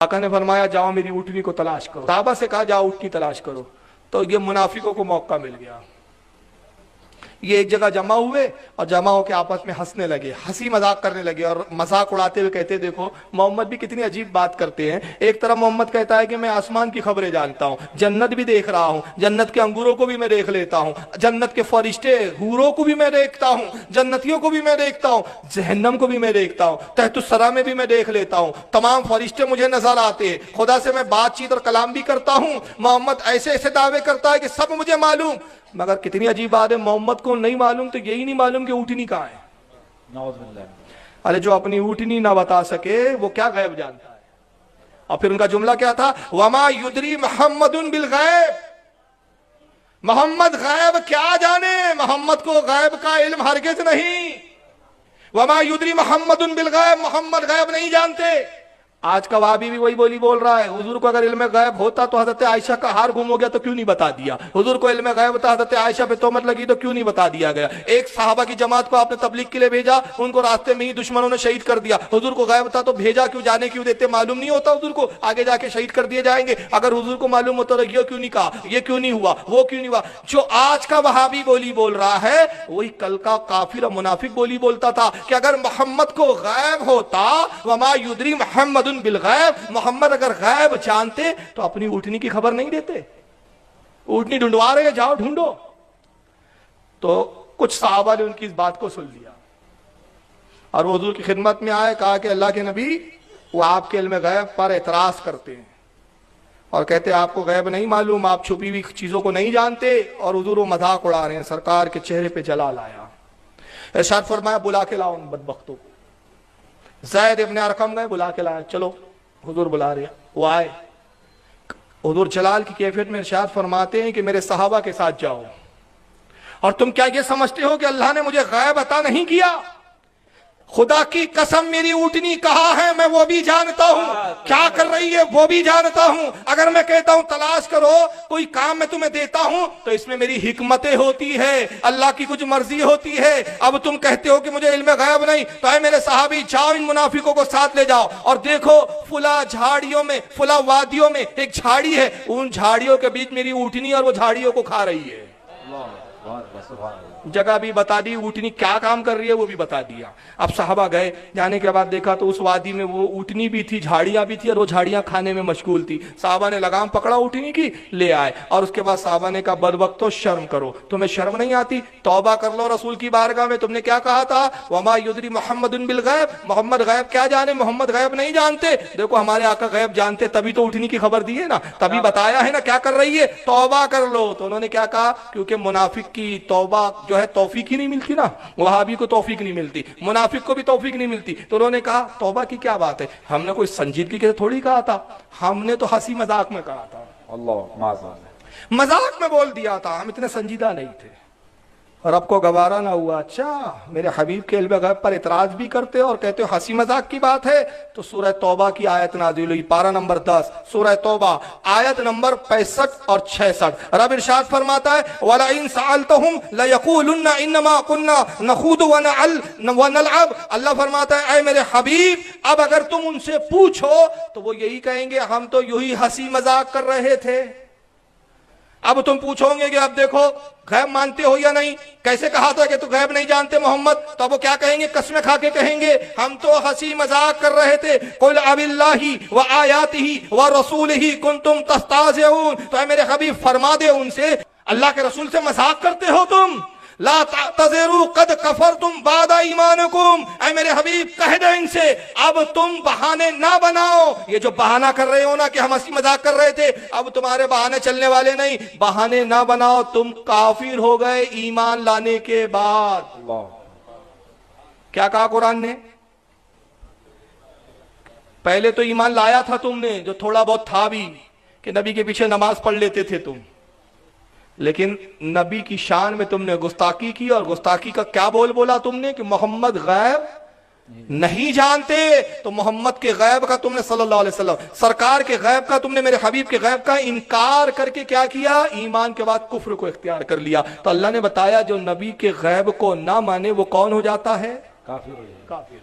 आका ने फरमाया जाओ मेरी ऊँटनी को तलाश करो। सहाबा से कहा जाओ ऊँटनी तलाश करो। तो ये मुनाफिकों को मौका मिल गया। ये एक जगह जमा हुए और जमा होकर आपस में हंसने लगे, हंसी मजाक करने लगे और मजाक उड़ाते हुए कहते देखो मोहम्मद भी कितनी अजीब बात करते हैं। एक तरफ मोहम्मद कहता है कि मैं आसमान की खबरें जानता हूँ, जन्नत भी देख रहा हूँ, जन्नत के अंगूरों को भी मैं देख लेता हूँ, जन्नत के फरिश्ते हूरों को भी मैं देखता हूँ, जन्नतियों को भी मैं देखता हूँ, जहन्नम को भी मैं देखता हूँ, तहतुस्सरा में भी मैं देख लेता हूँ, तमाम फरिश्ते मुझे नजर आते हैं, खुदा से मैं बातचीत और कलाम भी करता हूँ। मोहम्मद ऐसे ऐसे दावे करता है कि सब मुझे मालूम। मगर कितनी अजीब बात है, मोहम्मद को नहीं मालूम तो यही नहीं मालूम कि ऊँटनी कहाँ है। अरे जो अपनी ऊँटनी ना बता सके वो क्या गैब जानता है। और फिर उनका जुमला क्या था, वमा युदरी मोहम्मदुन बिल गैब, मोहम्मद गैब क्या जाने, मोहम्मद को गैब का इल्म हरगिज नहीं। वमा युदरी मोहम्मदुन बिल गैब, मोहम्मद गैब नहीं जानते। आज का वाबी भी वही बोली बोल रहा है, हुजूर को अगर इल्म गैब होता तो हजरत आयशा का हार गुम हो गया तो क्यों नहीं बता दिया, हुजूर को इल्म गैब होता हजरत आयशा पे तोहमत लगी तो क्यों नहीं बता दिया गया। एक सहाबा की जमात को आपने तबलीग के लिए भेजा, उनको रास्ते में ही दुश्मनों ने शहीद कर दिया। हुजूर को गैब था तो भेजा क्यों, जाने क्यों देते, मालूम नहीं होता हुजूर को आगे जाके शहीद कर दिए जाएंगे। अगर हुजूर को मालूम होता तो ये क्यों नहीं कहा, ये क्यों नहीं हुआ, वो क्यों नहीं हुआ। जो आज का वहाबी बोली बोल रहा है वही कल का काफिर और मुनाफिक बोली बोलता था कि अगर मोहम्मद को गैब होता, वमा युदरी मोहम्मदुन बिल गैब, मोहम्मद अगर गैब जानते तो अपनी ऊँटनी की खबर नहीं देते। ऊँटनी ढूंढवा रहे हैं, जाओ ढूंढो। तो कुछ सहाबा ने उनकी इस बात को सुन लिया और वो हुजूर की खिदमत में आए, कहा कि अल्लाह के नबी वो आपके इल्म गैब पर एतराज करते हैं और कहते हैं आपको गैब नहीं मालूम, आप छुपी हुई चीजों को नहीं जानते। और हुजूर वो मजाक उड़ा रहे हैं। सरकार के चेहरे पे जलाल आया, इरशाद फरमाया बुला के लाओ उन बदबख्तों को। ज़ैद इब्न अरकम गए, बुला के लाया, चलो हुजूर बुला रहे। वो आए, हुजूर जलाल की कैफियत में इरशाद फरमाते हैं कि मेरे सहाबा के साथ जाओ। और तुम क्या ये समझते हो कि अल्लाह ने मुझे गैब अता नहीं किया? खुदा की कसम मेरी ऊँटनी कहाँ है मैं वो भी जानता हूँ, क्या कर रही है वो भी जानता हूँ। अगर मैं कहता हूँ तलाश करो, कोई काम मैं तुम्हें देता हूँ तो इसमें मेरी हिकमतें होती है, अल्लाह की कुछ मर्जी होती है। अब तुम कहते हो कि मुझे इल्म गैब नहीं, तो है मेरे सहाबी जाओ इन मुनाफिकों को साथ ले जाओ और देखो फुला झाड़ियों में, फुला वादियों में एक झाड़ी है, उन झाड़ियों के बीच मेरी ऊँटनी और वो झाड़ियों को खा रही है। जगह भी बता दी, ऊँटनी क्या काम कर रही है वो भी बता दिया। अब साहबा गए, जाने के बाद देखा तो उस वादी में वो ऊँटनी भी थी, झाड़ियां भी थी और वो झाड़ियां खाने में मशगूल थी। साहबा ने लगाम पकड़ा ऊँटनी की, ले आए। और उसके बाद साहबा ने कहा बदबख्तो शर्म करो, तुम्हें शर्म नहीं आती, तौबा कर लो रसूल की बारगाह में। तुमने क्या कहा था, वमा युदरी मोहम्मदुन बिल गैब, मोहम्मद गैब क्या जाने, मोहम्मद गैब नहीं जानते। देखो हमारे आका गैब जानते, तभी तो ऊँटनी की खबर दी है ना, तभी बताया है ना क्या कर रही है, तौबा कर लो। तो उन्होंने क्या कहा, क्योंकि मुनाफिक की तौबा जो है तौफीक ही नहीं मिलती ना, वहाबी को तौफीक नहीं मिलती, मुनाफिक को भी तौफीक नहीं मिलती। तो उन्होंने कहा तौबा की क्या बात है, हमने कोई संजीदगी के थोड़ी कहा था, हमने तो हंसी मजाक में कहा था, अल्लाह मजाक में बोल दिया था, हम इतने संजीदा नहीं थे। और आपको गवारा ना हुआ, अच्छा मेरे हबीब के इल्म गैब पर इतराज भी करते हो और कहते हो हंसी मजाक की बात है। तो सूरह तौबा की आयत नाज़िल हुई, पारा नंबर 10 सूरह तौबा आयत नंबर 65 और 66। रब इरशाद फरमाता है वला इन सअलतहुम लयक़ूलुन्ना इन्नमा कुन्ना नख़ूदु व नलअब। अल्लाह फरमाता है ऐ मेरे हबीब अब अगर तुम उनसे पूछो तो वो यही कहेंगे हम तो यूं ही हंसी मजाक कर रहे थे। अब तुम पूछोगे कि अब देखो गैब मानते हो या नहीं, कैसे कहा था कि तू गैब नहीं जानते मोहम्मद, तो अब वो क्या कहेंगे, कसमें खा के कहेंगे हम तो हंसी मजाक कर रहे थे। कुल अबिल्लाहि व आयातिही व रसूलिही कुंतुम तस्ताज़िऊन। तो है मेरे हबीब फरमा दे उनसे, अल्लाह के रसूल से मजाक करते हो तुम, ला तज़िरू कद कफरतुम बादा ईमानुकुम। ऐ मेरे हबीब कह दे इनसे अब तुम बहाने ना बनाओ, ये जो बहाना कर रहे हो ना कि हम हंसी मजाक कर रहे थे, अब तुम्हारे बहाने चलने वाले नहीं, बहाने ना बनाओ, तुम काफिर हो गए ईमान लाने के बाद। क्या कहा कुरान ने, पहले तो ईमान लाया था तुमने जो थोड़ा बहुत था भी, कि नबी के पीछे नमाज पढ़ लेते थे तुम, लेकिन नबी की शान में तुमने गुस्ताखी की। और गुस्ताखी का क्या बोला तुमने कि मोहम्मद गैब नहीं जानते। तो मोहम्मद के गैब का तुमने सल्लल्लाहु अलैहि वसल्लम सरकार के गैब का तुमने मेरे हबीब के गैब का इनकार करके क्या किया, ईमान के बाद कुफ्र को इख्तियार कर लिया। तो अल्लाह ने बताया जो नबी के गैब को ना माने वो कौन हो जाता है, काफिर।